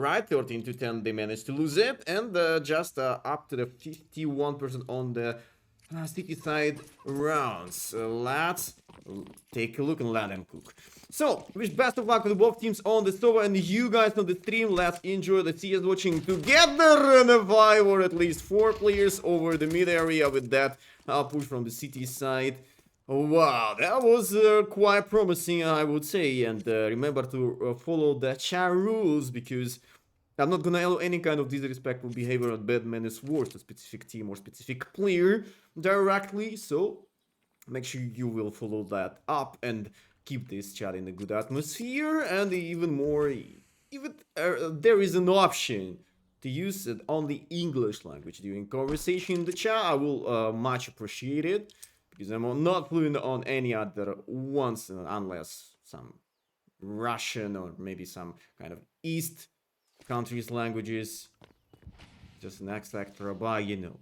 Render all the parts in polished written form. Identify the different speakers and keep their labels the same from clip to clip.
Speaker 1: right, 13 to 10, they managed to lose it, and just up to the 51% on the city side rounds. Let's take a look and let them cook. So, wish best of luck with both teams on the server and you guys on the stream. Let's enjoy the CS watching together in a 5 or at least 4 players over the mid area with that push from the city side. Wow, that was quite promising, I would say. And remember to follow the chat rules, because I'm not gonna allow any kind of disrespectful behavior or bad manners towards a specific team or specific player directly. So make sure you will follow that up and keep this chat in a good atmosphere. And even more, even there is an option to use it only English language during conversation in the chat. I will much appreciate it, because I'm not fluent on any other ones unless some Russian or maybe some kind of East countries' languages. Just an X factor, but you know.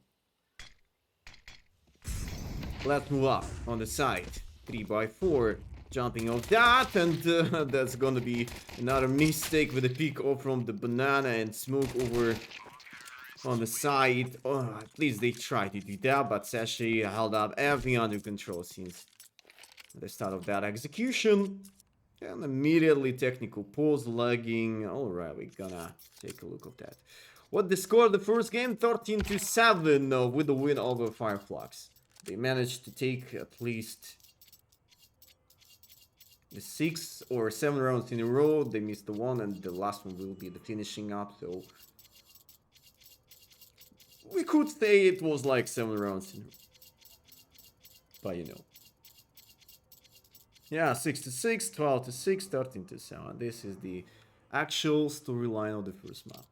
Speaker 1: Let's move up on the side. 3x4. Jumping off that, and that's gonna be another mistake with a pick off from the banana and smoke over on the side. Oh, at least they tried to do that, but Sashi held up everything under control since the start of that execution. And immediately technical pause lagging. Alright, we're gonna take a look at that. What the score of the first game? 13 to 7 with the win over Flux. They managed to take at least the 6 or 7 rounds in a row. They missed the one, and the last one will be the finishing up. So we could say it was like 7 rounds in a row. But you know. Yeah, 6 to 6, 12 to 6, 13 to 7. This is the actual storyline of the first map.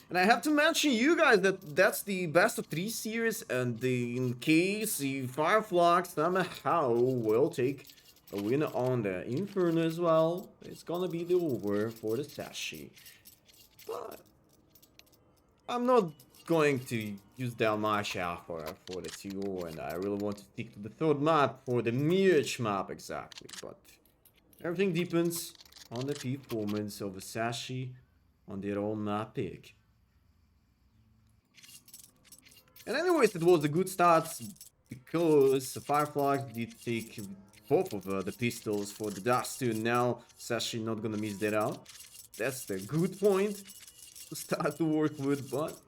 Speaker 1: And I have to mention you guys that that's the best of 3 series, and in case the Flux somehow will take a win on the Inferno as well, it's gonna be the over for the Sashi. But I'm not going to use that much effort for the 2, and I really want to stick to the third map for the Mirage map exactly. But everything depends on the performance of the Sashi on their own map pick. And anyways, it was a good start because Flux did take both of the pistols for the Dust 2. Now Sashi not gonna miss that out. That's the good point to start to work with, but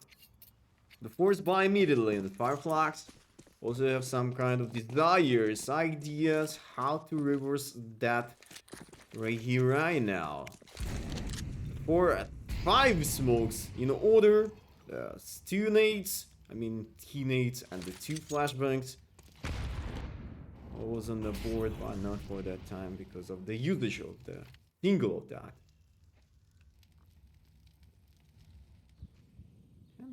Speaker 1: the force buy immediately, and the Flux also have some kind of desires, ideas, how to reverse that right here, right now. 5 smokes in order, 2 nades, T nades, and the 2 flashbangs. I was on the board, but not for that time because of the usage of the single of that.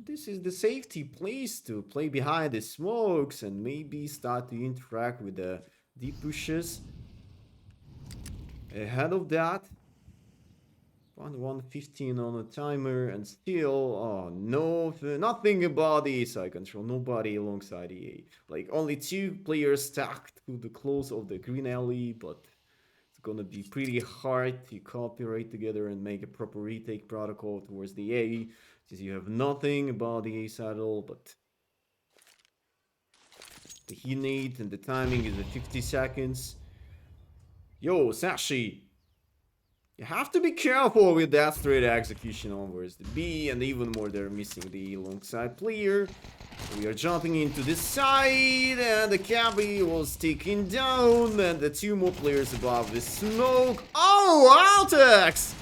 Speaker 1: This is the safety place to play behind the smokes and maybe start to interact with the deep pushes. Ahead of that, 1:15 on the timer, and still, oh no, nothing about the A side control, nobody alongside the A. Like only 2 players stacked to the close of the green alley, but it's gonna be pretty hard to cooperate together and make a proper retake protocol towards the A. Since you have nothing about the A side at all, but the heat need and the timing is at 50 seconds. Yo, Sashi, you have to be careful with that straight execution onwards the B, and even more they're missing the long side player. We are jumping into this side, and the cabby was taken down, and the 2 more players above the smoke. Oh, Altex!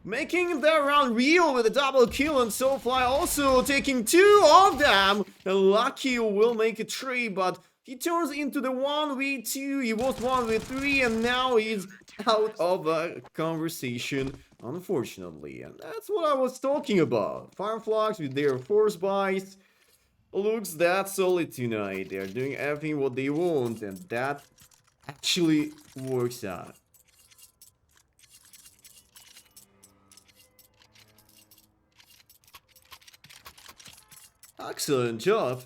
Speaker 1: Making that round real with a double kill, and Soulfly also taking 2 of them. And Lucky will make a 3, but he turns into the 1v2. He was 1v3, and now he's out of a conversation, unfortunately. And that's what I was talking about. Flux with their force buys looks that solid tonight. They're doing everything what they want, and that actually works out. Excellent job.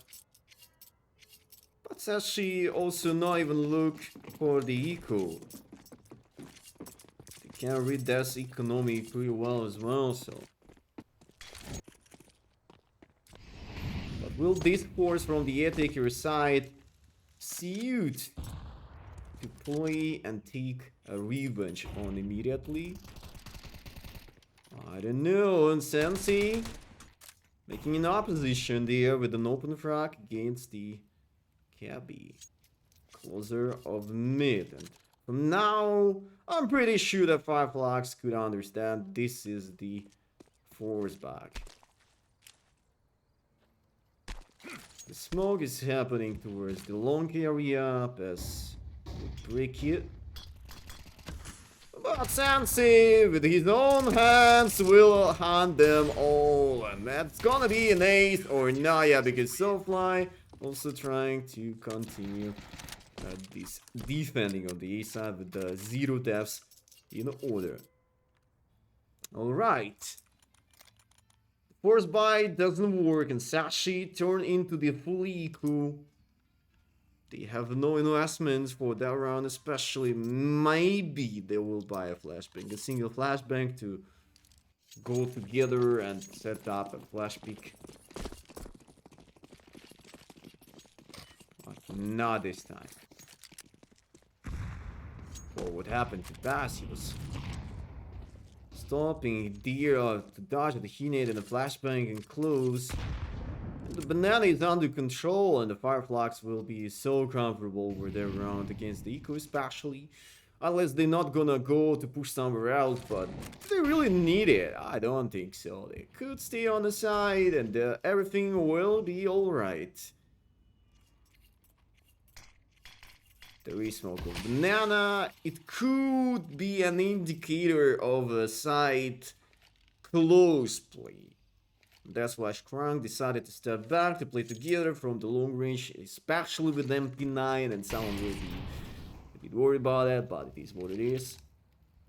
Speaker 1: But Sashi also not even look for the eco. The can read this economy pretty well as well, so. But will this force from the attacker side suit to play and take a revenge on immediately? I don't know. And Sensei making an opposition there with an open frag against the Cabby. Closer of mid. And from now, I'm pretty sure that Flux could understand this is the force back. The smoke is happening towards the long area as we break it. But Sensei, with his own hands, will hand them all. And that's gonna be an ace or Naya, because Soulfly also trying to continue this defending on the A side with the 0 deaths in order. Alright. Force buy doesn't work and Sashi turn into the fully eco. They have no investments for that round, especially. Maybe they will buy a flashbang, a single flashbang to go together and set up a flash pick. But not this time. Or what happened to Bass? He was stopping deer to dodge the Hinate and the flashbang and close. The banana is under control and the Fireflux will be so comfortable with their round against the Eco, especially. Unless they're not gonna go to push somewhere else, but they really need it. I don't think so. They could stay on the side and everything will be alright. There is smoke of banana. It could be an indicator of a side close play. That's why Skrunk decided to step back to play together from the long range, especially with MP9, and someone will be a bit worried about that, but it is what it is.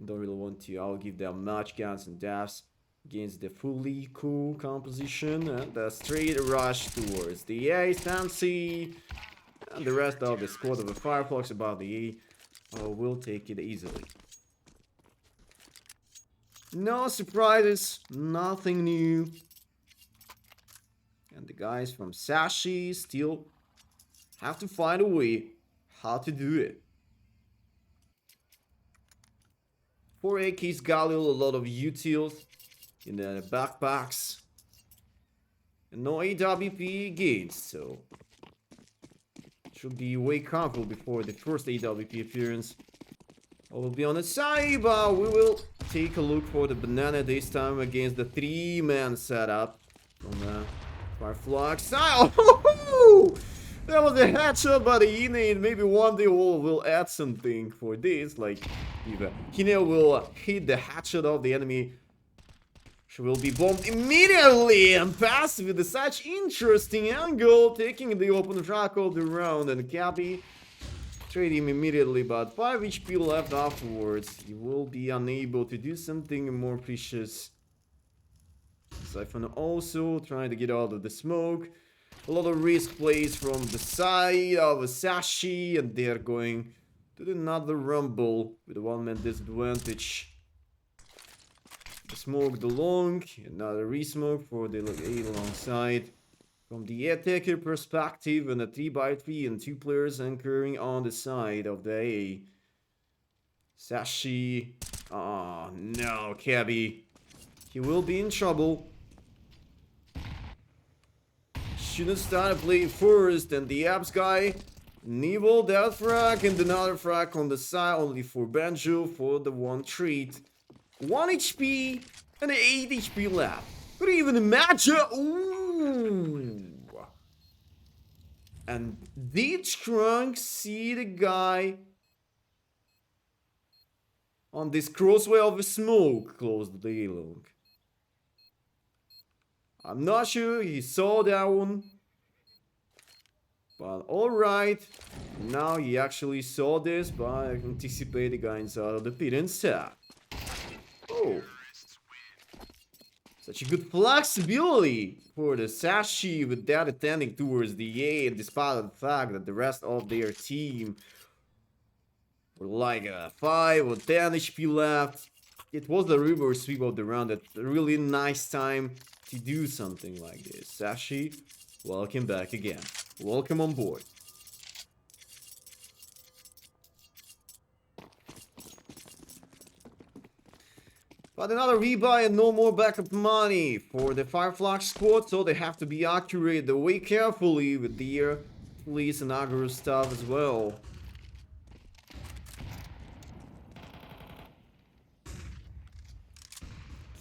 Speaker 1: Don't really want to outgive them much guns and deaths against the fully cool composition, and the straight rush towards the A, Stancy, and the rest of the squad of the Fireflux about the A will take it easily. No surprises, nothing new. And the guys from Sashi still have to find a way how to do it. 4 AKs Galil, a lot of utils in the backpacks. And no AWP gains, so should be way comfortable before the first AWP appearance. I will be on the side, but we will take a look for the banana this time against the 3-man setup from Flux. Oh, that was a headshot by the Hinate. Maybe one day we'll add something for this. Like, if Hinate will hit the headshot of the enemy, she will be bombed immediately and pass with such interesting angle, taking the open track of the round. And Cabby trade him immediately, but 5 HP left afterwards. He will be unable to do something more precious. Siphon also trying to get out of the smoke. A lot of risk plays from the side of Sashi, and they are going to another rumble with a 1-man disadvantage. The smoke, the long, another resmoke for the A long side. From the attacker perspective, and a 3x3 and 2 players anchoring on the side of the A. Sashi. Oh no, Cabby. He will be in trouble. Shouldn't start playing first, and the Abs guy nibble that frag and another frag on the side only for Banjo for the one treat. 1 HP and 8 HP left. Could you even imagine? Ooh. And did Skrunk see the guy on this crossway of smoke close to the long? I'm not sure he saw that one. But alright. Now he actually saw this, but I anticipate the guy inside of the pit and sat. Oh. Such a good flexibility for the Sashi with that attending towards the A, and despite the fact that the rest of their team were like 5 or 10 HP left. it was the reverse sweep of the round. That really nice time to do something like this. Sashi, welcome back again. Welcome on board. But another rebuy and no more backup money for the Flux squad, so they have to be accurate. They weigh carefully with their police and aggro stuff as well.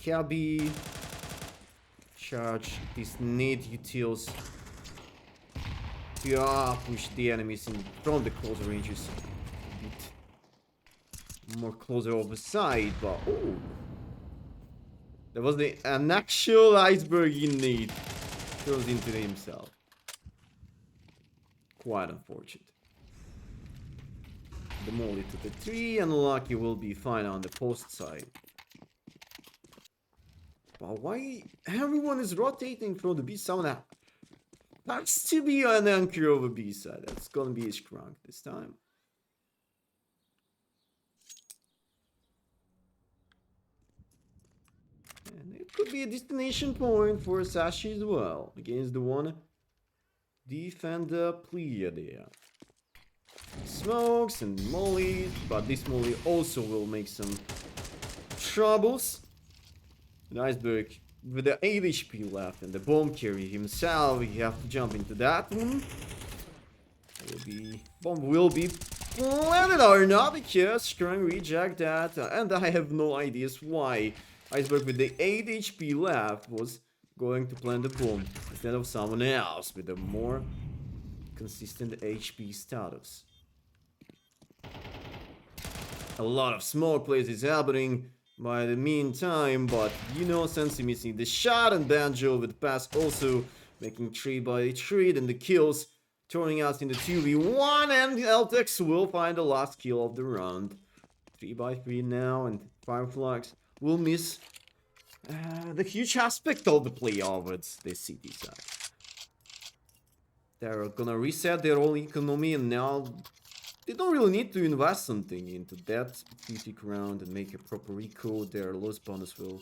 Speaker 1: Cabby, charge these need utils to push the enemies in from the closer ranges. A bit more closer over side, but oh. There was an actual iceberg in need. Throws into himself. Quite unfortunate. The molly to the tree, and Lucky will be fine on the post side. But why everyone is rotating from the B side? Has to be an anchor over B side. That's gonna be his crunk this time. And it could be a destination point for Sashi as well. Against the one defender player there. Smokes and molly, but this molly also will make some troubles. An iceberg with the 8 HP left and the bomb carry himself. You have to jump into that one. Bomb will be planted or not, because strong reject that, and I have no ideas why iceberg with the 8 HP left was going to plant the bomb instead of someone else with a more consistent HP status. A lot of smoke plays is happening by the meantime, but you know, Sensi missing the shot, and Banjo with pass also making 3 by 3, and the kills turning out in the 2v1, and Ltex will find the last kill of the round. 3 by 3 now, and Flux will miss the huge aspect of the play over the city side. They're gonna reset their own economy, and now they don't really need to invest something into that specific round and make a proper eco. Their loss bonus will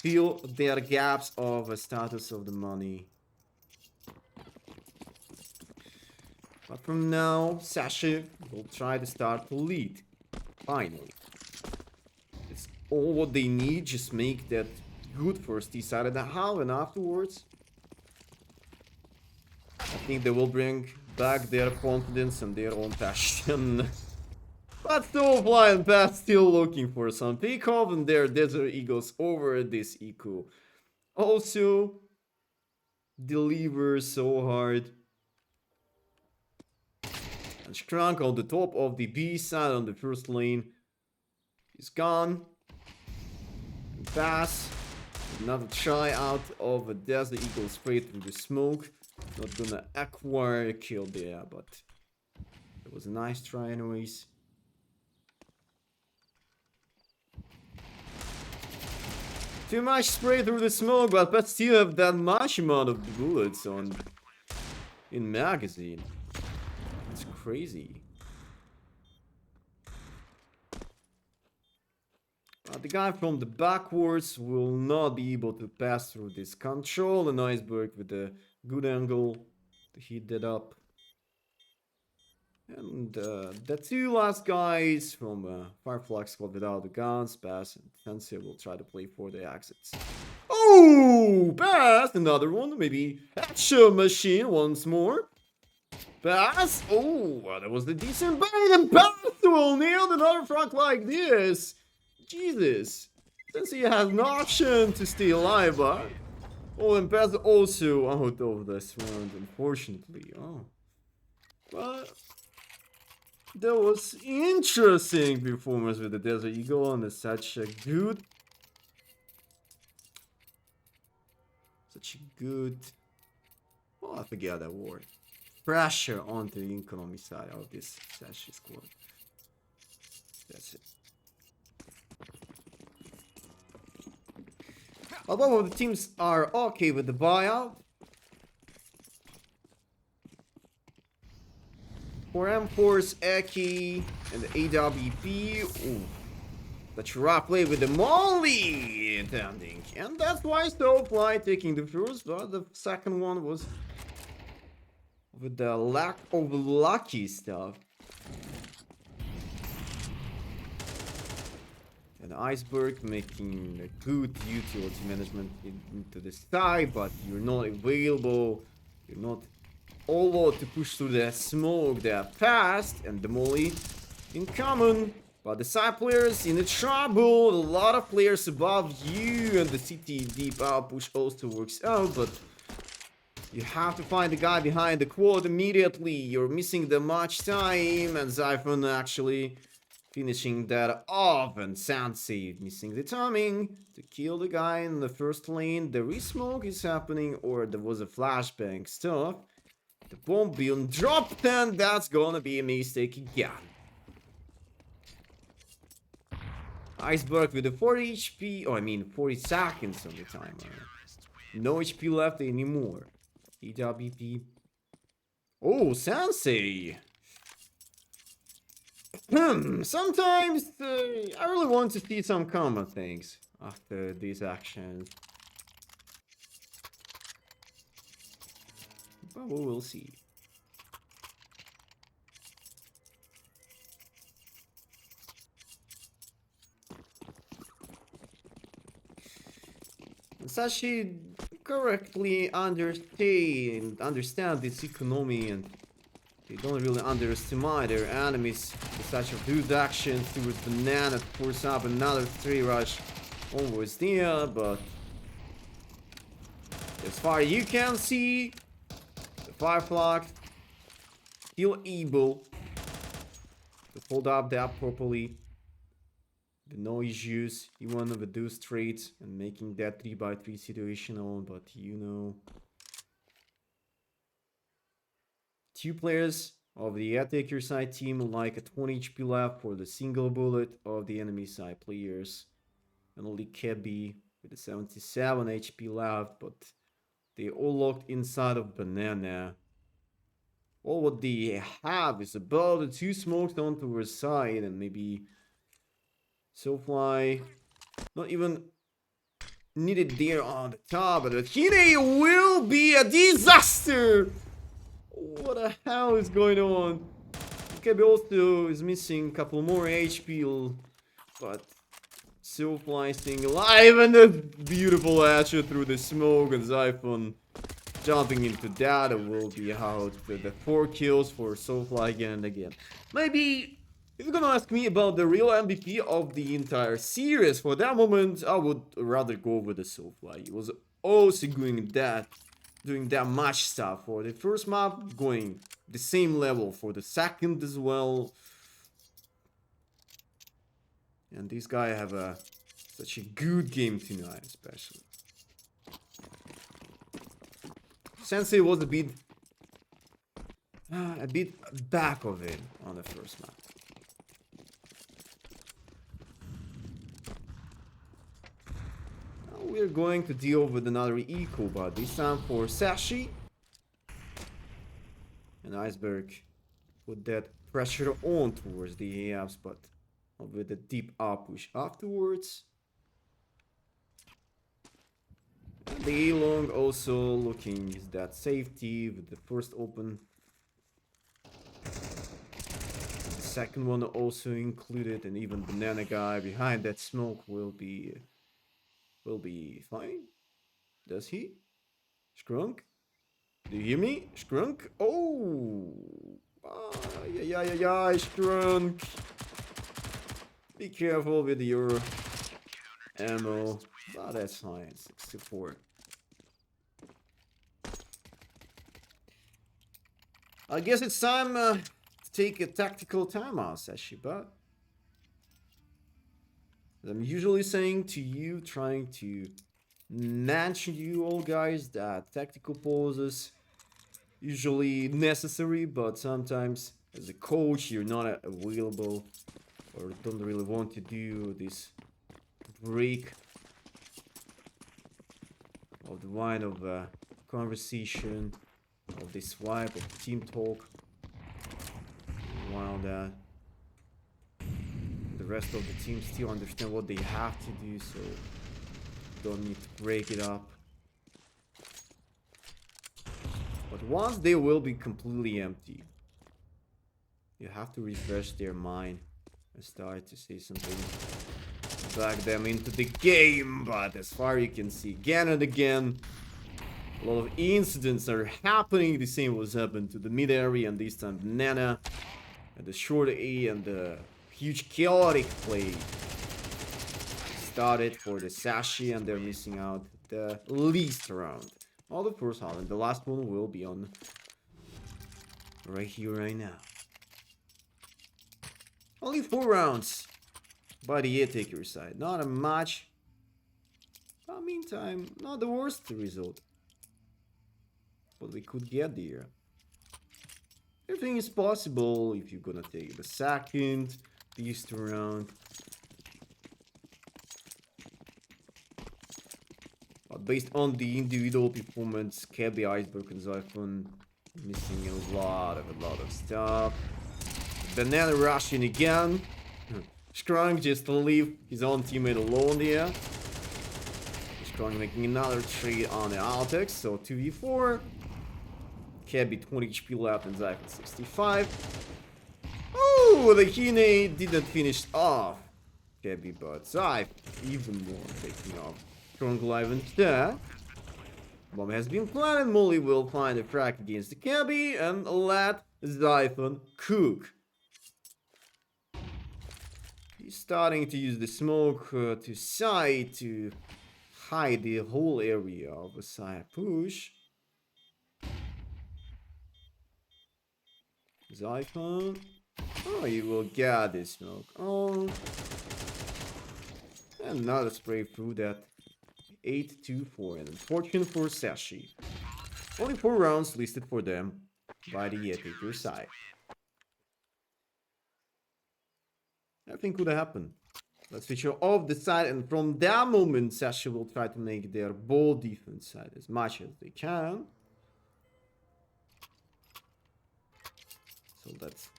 Speaker 1: fill their gaps of a status of the money. But from now, Sashi will try to start to lead. Finally. It's all what they need, just make that good first decided how, and afterwards I think they will bring back their confidence and their own passion. But Snowfly and Pat still looking for some pickoff, and their Desert Eagles over this eco also delivers so hard. And Strunk on the top of the B side on the first lane is gone. And Pass, another try out of a Desert Eagle straight through the smoke. Not gonna acquire a kill there, but it was a nice try anyways. Too much spray through the smoke, but still have that much amount of bullets on in magazine. It's crazy. But the guy from the backwards will not be able to pass through this control. An iceberg with a good angle to heat that up. And the 2 last guys from Firefly squad without the guns, Bass and Fancy will try to play for the exits. Oh, Bass, another one, maybe Action Machine once more. Bass, oh, that was the decent bait, and Bass will nail another front like this. Jesus, Fancy has no option to stay alive, but oh, and Bass also out of this round, unfortunately. Oh, but that was interesting performance with the Desert Eagle, and such a good oh, I forget that word. Pressure onto the economy side of this Sashi squad. That's it. Although the teams are okay with the buyout, for M-Force, Eki, and the AWP, ooh, Such a rough play with the molly attending. And that's why Stonefly taking the first, but the second one was with the lack of lucky stuff. And Iceberg making a good utility management into the side, but you're not available. You're not allowed to push through the smoke that fast, and the molly in common. But the side players in the trouble, a lot of players above you, and the city deep out push also works out, but you have to find the guy behind the quad immediately. You're missing the much time, and Zyphon actually finishing that off, and Sansei missing the timing to kill the guy in the first lane. The resmoke is happening, or there was a flashbang stuff. The bomb being dropped, and that's gonna be a mistake again. Iceberg with the 40 HP, oh I mean 40 seconds on the timer. No HP left anymore. EWP. Oh, Sensei! Sometimes I really want to see some common things after these actions. But we will see. Sashi correctly understand this economy, and they don't really underestimate their enemies. Such a good action towards Banana to force up another 3 rush onwards there, but as far as you can see, the Fireflux still able to hold up that properly. The no issues, even with those trades and making that 3x3 situation on, but you know, 2 players of the attacker side team like a 20 HP left for the single bullet of the enemy side players, and only Kebby with the 77 HP left, but they all locked inside of Banana. All what they have is about the 2 smokes onto her side, and maybe Soulfly not even needed there on the top, but the Hine will be a disaster! What the hell is going on? Kebi also is missing a couple more HP, but Soulfly staying alive, and a beautiful headshot through the smoke, and Zyphon jumping into that. It will be out with the 4 kills for Soulfly again and again. Maybe if you're gonna ask me about the real MVP of the entire series, for that moment, I would rather go with the Soulfly. He was also doing that much stuff for the first map, going the same level for the second as well. And this guy have such a good game tonight, especially. Sensei was a bit back of it on the first map. We're going to deal with another eco, but this time for Sashi. And Iceberg put that pressure on towards the AFs, but with a deep up push afterwards. And the A-Long also looking is that safety with the first open. The second one also included, and even Banana Guy behind that smoke will be fine. Does he? Skrunk? Do you hear me? Skrunk? Oh! Yeah, Skrunk! Be careful with your ammo. Oh, that's fine. 64. I guess it's time to take a tactical timeout, Sashi, but I'm usually saying to you, trying to mention you all guys, that tactical pauses usually necessary, but sometimes as a coach you're not available or don't really want to do this break of the line of conversation, of this vibe of team talk, while the rest of the team still understand what they have to do, so don't need to break it up. But once they will be completely empty, you have to refresh their mind and start to say something, back them into the game. But as far as you can see, again and again, a lot of incidents are happening. The same was happened to the mid area, and this time Nana and the short A, and the huge chaotic play started for the Sashi, and they're missing out the least round of the first half, and the last one will be on right here, right now. Only 4 rounds by the A-taker side, not a match. But meantime, not the worst result, but we could get there. Everything is possible if you're gonna take the second beast round. But based on the individual performance, Cabby, Iceberg, and Zyphon missing a lot of stuff. Banana rushing again. Skrung just to leave his own teammate alone there. Skrung making another trade on the Altex, so 2v4. Cabby 20 HP left and Zyphon 65. Oh, the Hine didn't finish off Cabby, but Zyphon even more taking off. Strong live instead. Bomb has been planted. Molly will find a crack against the Cabby and let Zyphon cook. He's starting to use the smoke to side to hide the whole area of a side push. Zyphon. Oh, you will get this smoke. Oh. And another spray through that. 8-2-4. And unfortunate for Sashi. Only 4 rounds listed for them by the attacker side. Nothing could happen. Let's switch off the side, and from that moment, Sashi will try to make their ball defense side as much as they can. So let's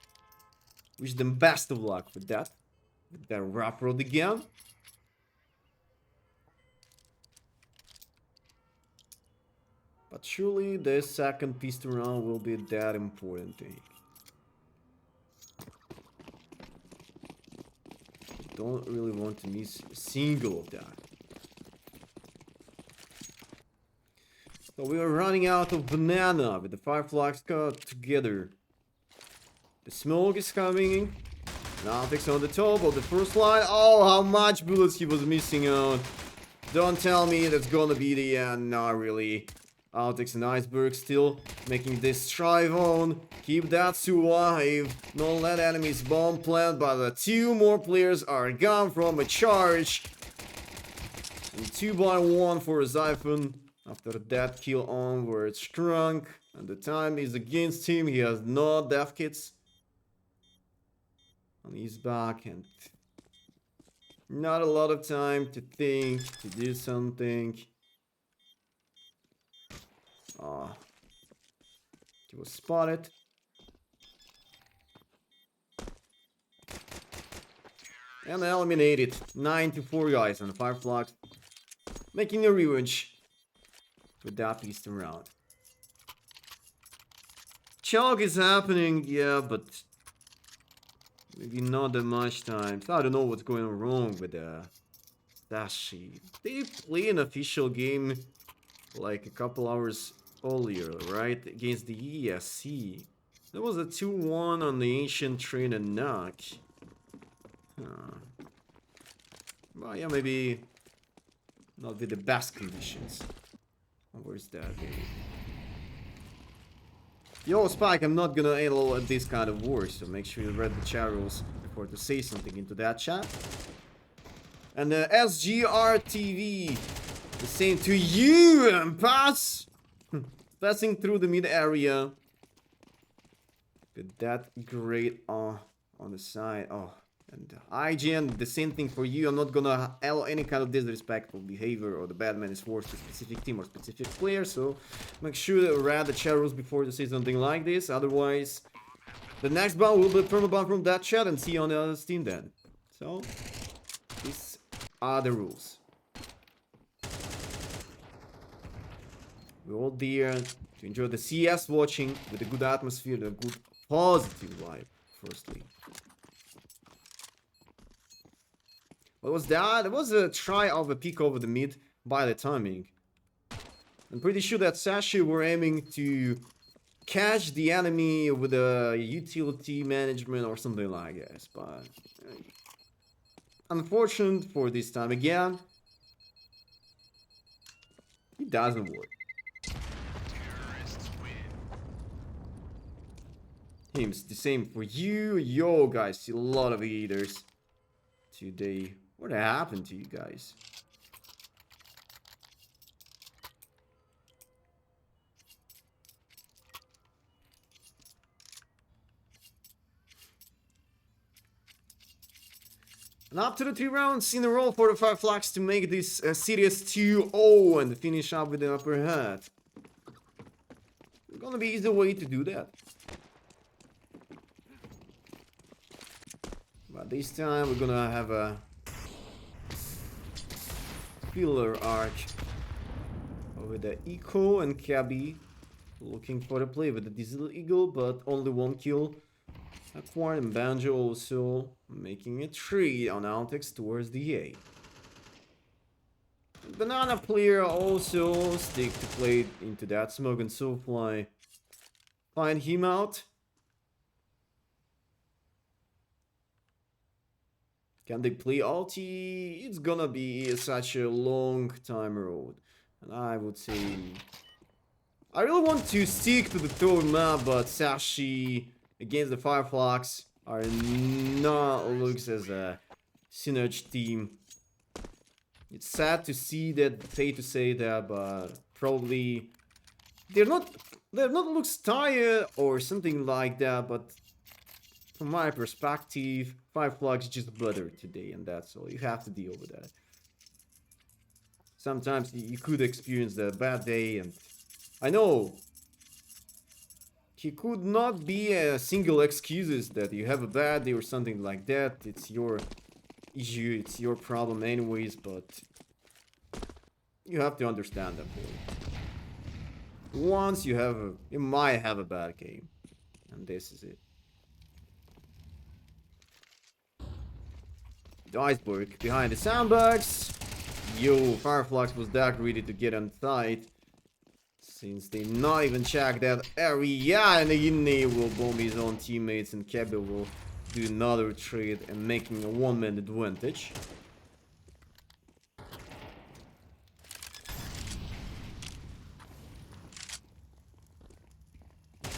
Speaker 1: wish them best of luck with that. With their rough road again. But surely the second pistol round will be that important thing. Don't really want to miss a single of that. So we are running out of banana with the 5 Flux cut together. The smoke is coming. Now takes on the top of the first line. Oh, how much bullets he was missing out. Don't tell me that's gonna be the end. Not really. Altex and Iceberg still making this strive on. Keep that survive. Don't let enemies bomb plant, but the 2 more players are gone from a charge. And 2-by-1 for Zyphon. After that kill onwards, Strunk. And the time is against him. He has no death kits on his back, and not a lot of time to think, to do something. He was spotted. And eliminated. 9-4 guys on the 5 Flux. Making a revenge with that Eastern round. Chalk is happening, yeah, but maybe not that much time. So I don't know what's going on wrong with Sashi. They play an official game like a couple hours earlier, right? Against the ESC. There was a 2-1 on the Ancient Train and Knock. Well, yeah, maybe not with the best conditions. Where's that game? Yo, Spike, I'm not gonna able at this kind of war, so make sure you read the chat rules before to say something into that chat. And the SGR TV, the same to you, and pass! Passing through the mid area. With that great on the side. Oh, and IGN, the same thing for you. I'm not gonna allow any kind of disrespectful behavior or the bad man is forced to a specific team or specific player, so make sure to read the chat rules before to say something like this. Otherwise, the next ban will be permaban from that chat, and see you on the other team then. So, these are the rules. We're all there to enjoy the CS watching with a good atmosphere, a good positive vibe, firstly. What was that? It was a try of a peek over the mid by the timing. I'm pretty sure that Sashi were aiming to catch the enemy with a utility management or something like this, but unfortunate for this time again, it doesn't work. Teams, the same for you. Yo, guys, see a lot of eaters today. What happened to you guys? And up to the 3 rounds in a row for the 5 Flux to make this series 2-0 and finish up with the upper hand. It's gonna be easy way to do that. But this time we're gonna have a filler arc with the Eco and Cabby looking for the play with the Diesel Eagle, but only 1 kill. F1 and Banjo also making it 3 on Altex towards the A. Banana player also stick to play into that smoke and Soulfly. Find him out. Can they play ulti? It's gonna be such a long time road. And I would say I really want to stick to the third map, but Sashi against the Fireflux are not looks as a synergy team. It's sad to see that, to say that, but probably they're not looks tired or something like that, but from my perspective, Fireflux just better today, and that's all. You have to deal with that. Sometimes you could experience a bad day, and I know he could not be a single excuses that you have a bad day or something like that. It's your issue, it's your problem anyways, but you have to understand that. Once you might have a bad game, and this is it. The iceberg behind the sandbags. Yo, Fireflux was that ready to get inside. Since they not even check that area, and Ine will bomb his own teammates, and Kebe will do another trade and making a one-man advantage.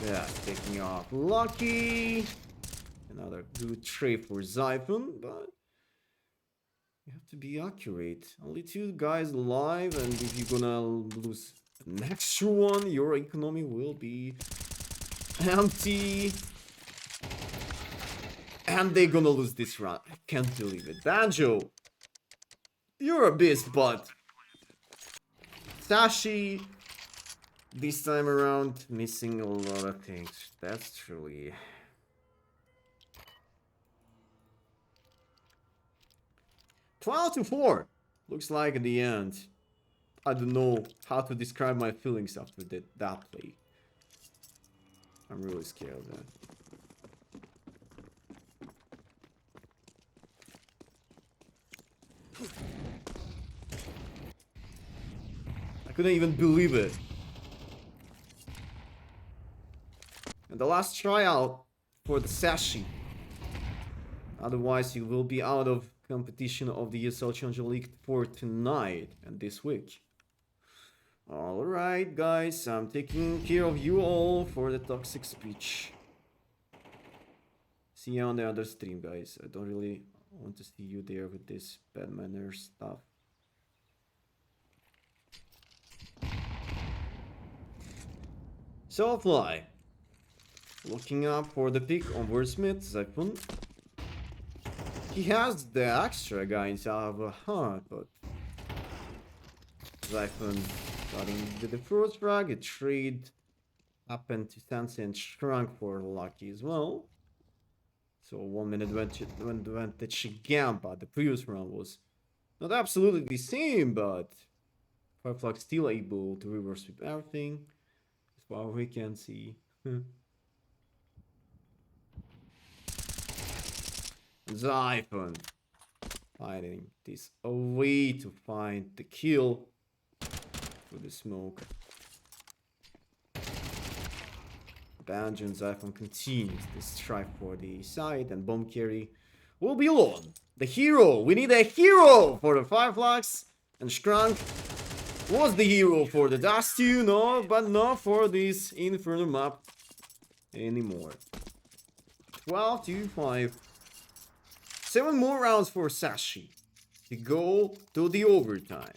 Speaker 1: Yeah, taking off Lucky. Another good trade for Zyphon, but you have to be accurate. Only 2 guys alive, and if you're gonna lose the next one, your economy will be empty. And they're gonna lose this round. I can't believe it. Banjo, you're a beast, but Sashi, this time around, missing a lot of things. That's truly... 12-4. Looks like at the end. I don't know how to describe my feelings after that play. I'm really scared of that. I couldn't even believe it. And the last tryout for the Sashi. Otherwise, you will be out of competition of the ESL Challenger League for tonight and this week. Alright, guys, I'm taking care of you all for the toxic speech. See you on the other stream, guys. I don't really want to see you there with this bad manners stuff. Soulfly. Looking up for the pick on Wordsmith, Zyphon. He has the extra guy inside of a heart, but Zyphon starting with the first frag, a trade happened to Sensei and shrunk for Lucky as well. So 1 minute advantage again, but the previous round was not absolutely the same, but Flux still able to reverse sweep everything. As far as we can see. Zyphon finding this a way to find the kill through the smoke. Banjo and Zyphon continues the strive for the side, and bomb carry will be alone. The hero! We need a hero for the 5 Flux, and Skrunk was the hero for the Dust 2, no, but not for this Inferno map anymore. 12 to 5. 7 more rounds for Sashi to go to the overtime.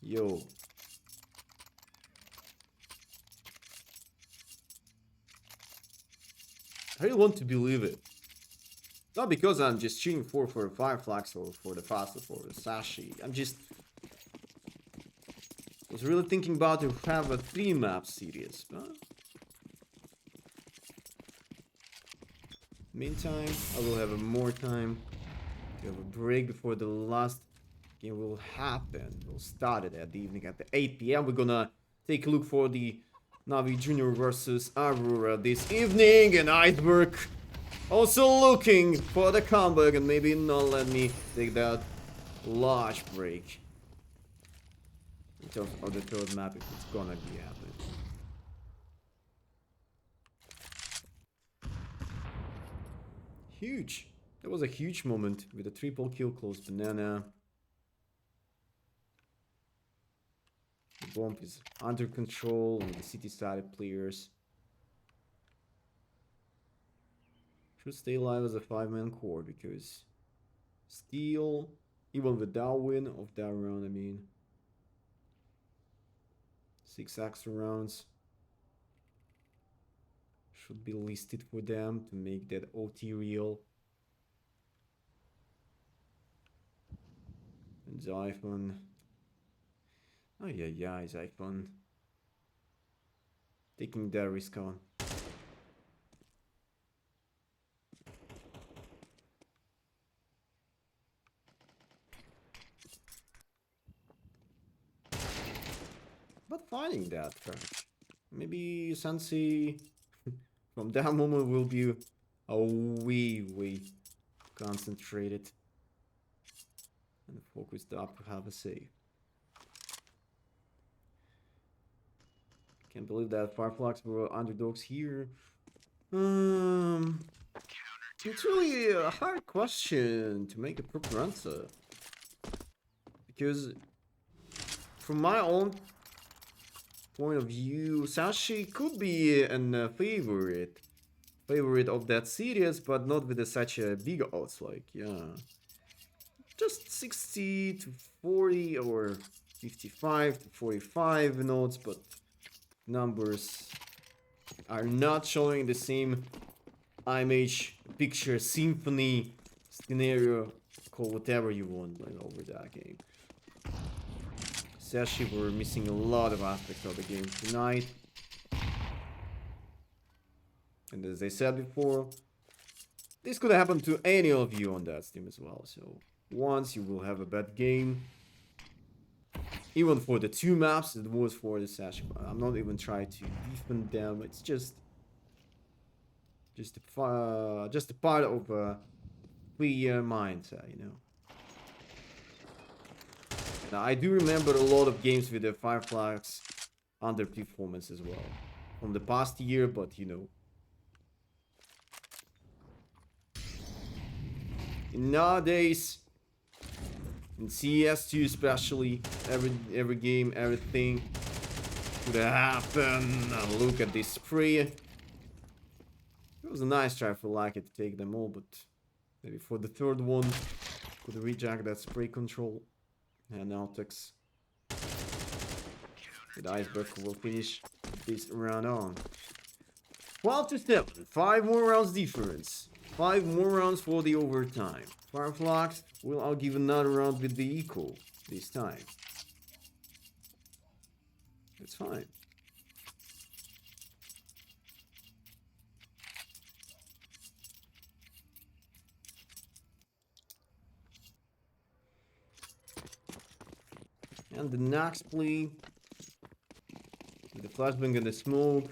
Speaker 1: Yo. I really want to believe it. Not because I'm just cheering for 5 Flux or for the fast or for the Sashi. I'm just was really thinking about to have a 3-map series, but meantime, I will have more time to have a break before the last game will happen. We'll start it at the evening at the 8 p.m. We're gonna take a look for the Navi Junior versus Aurora this evening, and Iceberg also looking for the comeback and maybe not let me take that large break in terms of the third map if it's gonna be happening. Huge. That was a huge moment with a triple kill close banana. The bomb is under control on the city side players. Should stay alive as a 5-man core because still, even without win of that round, I mean, 6 extra rounds should be listed for them to make that OT real. And Zyphon. Oh yeah, Zyphon. Taking that risk on. But finding that trash. Maybe Sensei from that moment will be a way concentrated and focused up to have a save. Can't believe that Fireflux were underdogs here. It's really a hard question to make a proper answer. Because from my own point of view, Sashi could be a favorite of that series, but not with such a big odds, like, yeah. Just 60 to 40 or 55 to 45 notes, but numbers are not showing the same image, picture, symphony, scenario, call whatever you want over that game. Sashi were missing a lot of aspects of the game tonight. And as I said before, this could happen to any of you on that team as well. So once you will have a bad game, even for the 2 maps, it was for the Sashi. I'm not even trying to defend them. It's just a part of a player mindset, you know. And I do remember a lot of games with the Fireflies underperformance as well from the past year, but you know. Nowadays, in CS2 especially, every game, everything could happen. Look at this spray. It was a nice try for Lucky to take them all, but maybe for the third one, could reject that spray control. And Altex with Iceberg will finish this round on. 12 to 7, 5 more rounds difference. 5 more rounds for the overtime. Fireflux will I'll give another round with the equal this time. It's fine. And the next play, with the flashbang and the smoke,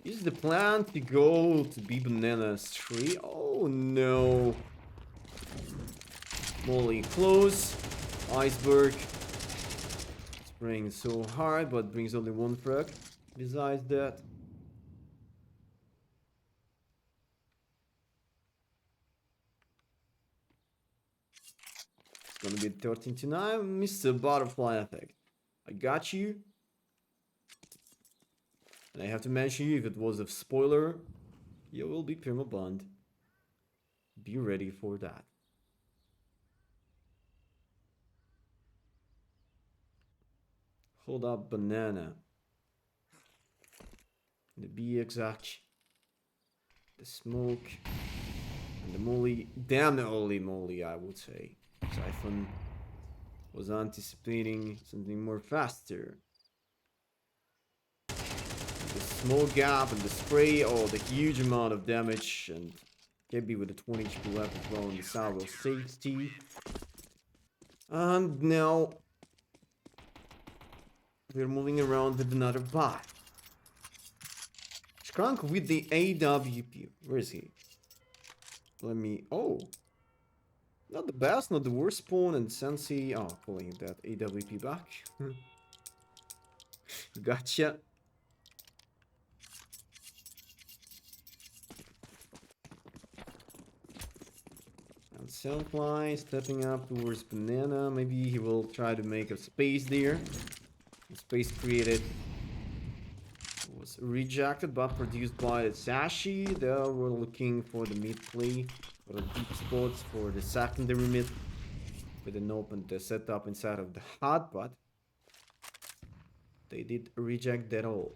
Speaker 1: is the plan to go to B bananas 3? Oh no. Molly close. Iceberg. Spraying so hard, but brings only one frag. Besides that. It's gonna be 13 to 9. Mr. Butterfly effect. I got you. And I have to mention you, if it was a spoiler, you will be perma-banned. Be ready for that. Hold up banana. The BXH. The smoke. And the molly. Damn the holy moly, I would say. Siphon was anticipating something more faster. The smoke gap and the spray, oh, the huge amount of damage, and KB with the 20 HP left as well in the salvo safety. And now we're moving around with another buy. Skrunk with the AWP. Where is he? Let me. Oh, not the best, not the worst spawn, and Sensei. Oh, pulling that AWP back. Gotcha. And Selfly stepping up towards banana. Maybe he will try to make a space there. The space created was rejected but produced by the Sashi. There we're looking for the mid play, for the deep spots for the secondary mid with an open setup inside of the hut, but they did reject that all.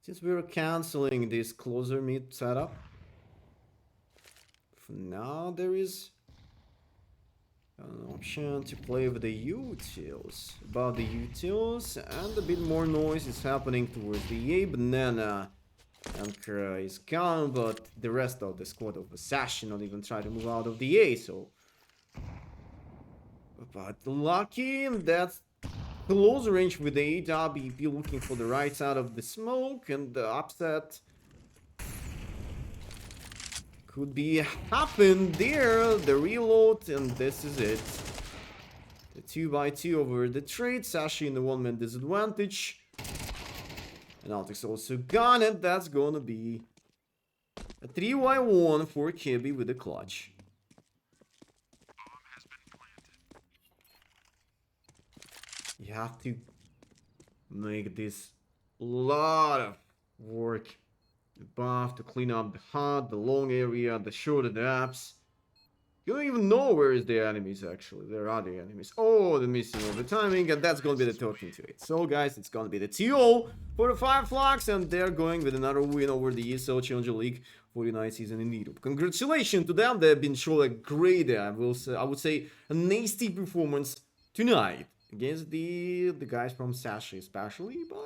Speaker 1: Since we're canceling this closer mid setup, for now there is an option to play with the utils. About the utils, and a bit more noise is happening towards the A banana. Anchor is gone, but the rest of the squad of Sashi not even try to move out of the A, so. But lucky, that's close range with the AWP looking for the right side of the smoke, and the upset could be happen there. The reload, and this is it. The 2x2 over the trade. Sashi in the 1-man disadvantage. And Altix also gone, and that's gonna be a 3x1 for Kibby with the clutch. You have to make this lot of work. The buff to clean up the hut, the long area, the short adapts. You don't even know where is the enemies actually. There are the enemies. Oh, the missing of the timing, and that's gonna be the 13 to 8. So guys, it's gonna be the TO for the 5 Flux, and they're going with another win over the ESL Challenger League 49 season in Europe. Congratulations to them. They've been showing a great, I would say, a nasty performance tonight against the guys from Sashi, especially. But